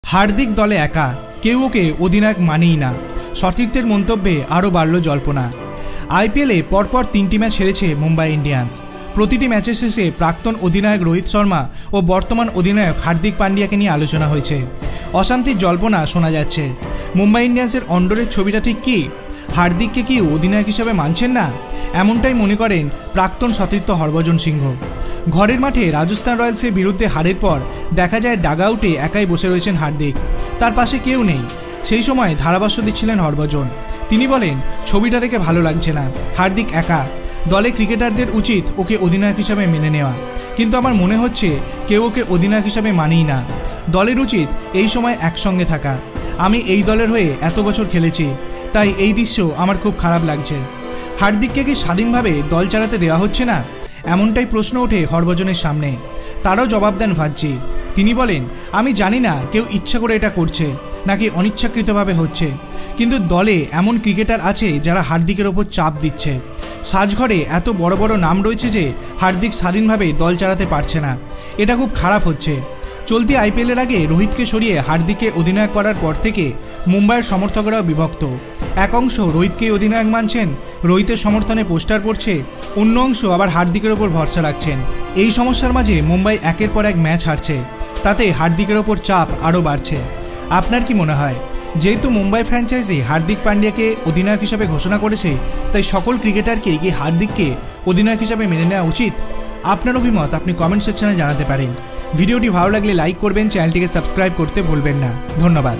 हार्दिक दले एका केउ ओके अधिनायक मानेई ना। सतीर्थेर मंतव्ये आरो बाड़ल जल्पना। आईपीएले परपर 3टी मैच हेरेছে मुम्बाई इंडियंस। प्रतिटी मैचेर शेषे प्राक्तन अधिनायक रोहित शर्मा और बर्तमान अधिनायक हार्दिक पांड्याके निये आलोचना हयेছে। अशांतिर जल्पना शोना जाच्छे। मुम्बाई इंडियंसের अंडरेर छबिटा ठीक कि हार्दिकके कि अधिनायक हिसेबे मानছেন ना, एमनटाई मने करेन प्राक्तन सतीर्थ हरभजन सिंह। घरेर माठे राजस्थान रय्याल्सের बिरुद्धे हारेर पर देखा যায় डागआउटे एकाई बसे रयेছেন हार्दिक, तार पाशे केउ नेই। সেই সময় ধারাভাষ্য দিচ্ছিলেন হরভজন। তিনি বলেন, ছবিটা দেখে ভালো লাগছে না, হার্দিক একা, দলে ক্রিকেটারদের উচিত ওকে অধিনায়ক হিসেবে মেনে নেওয়া, কিন্তু আমার মনে হচ্ছে কেউ ওকে অধিনায়ক হিসেবে মানেই না। দলের উচিত এই সময় একসঙ্গে থাকা। আমি এই দলের হয়ে এত বছর খেলেছি, তাই এই দৃশ্য আমার খুব খারাপ লাগছে। হার্দিককে কি স্বাধীনভাবে দল চালাতে দেওয়া হচ্ছে না, এমনটাই প্রশ্ন ওঠে হরভজনের সামনে। তারও জবাব দেন ভাজ্জি। তিনি বলেন, আমি জানি না কেউ ইচ্ছা করে এটা করছে নাকি অনিচ্ছাকৃতভাবে হচ্ছে, কিন্তু দলে এমন ক্রিকেটার আছে যারা হার্দিকের ওপর চাপ দিচ্ছে। সাজঘরে এত বড় বড় নাম রয়েছে যে হার্দিক স্বাধীনভাবে দল চালাতে পারছে না, এটা খুব খারাপ হচ্ছে। চলতি আইপিএলের আগে রোহিতকে সরিয়ে হার্দিককে অধিনায়ক করার পর থেকে মুম্বাইয়ের সমর্থকরাও বিভক্ত। এক অংশ রোহিতকেই অধিনায়ক মানছেন, রোহিতের সমর্থনে পোস্টার পড়ছে, অন্য অংশ আবার হার্দিকের ওপর ভরসা রাখছেন। এই সমস্যার মাঝে মুম্বাই একের পর এক ম্যাচ হারছে, তাতে হার্দিকের ওপর চাপ আরও বাড়ছে। আপনার কি মনে হয়, যেহেতু মুম্বাই ফ্র্যাঞ্চাইজি হার্দিক পান্ডিয়াকে অধিনায়ক হিসেবে ঘোষণা করেছে, তাই সকল ক্রিকেটারকে কি হার্দিককে অধিনায়ক হিসেবে মেনে নেওয়া উচিত? আপনার অভিমত আপনি কমেন্ট সেকশনে জানাতে পারেন। ভিডিওটি ভালো লাগলে লাইক করবেন, চ্যানেলটিকে সাবস্ক্রাইব করতে ভুলবেন না। ধন্যবাদ।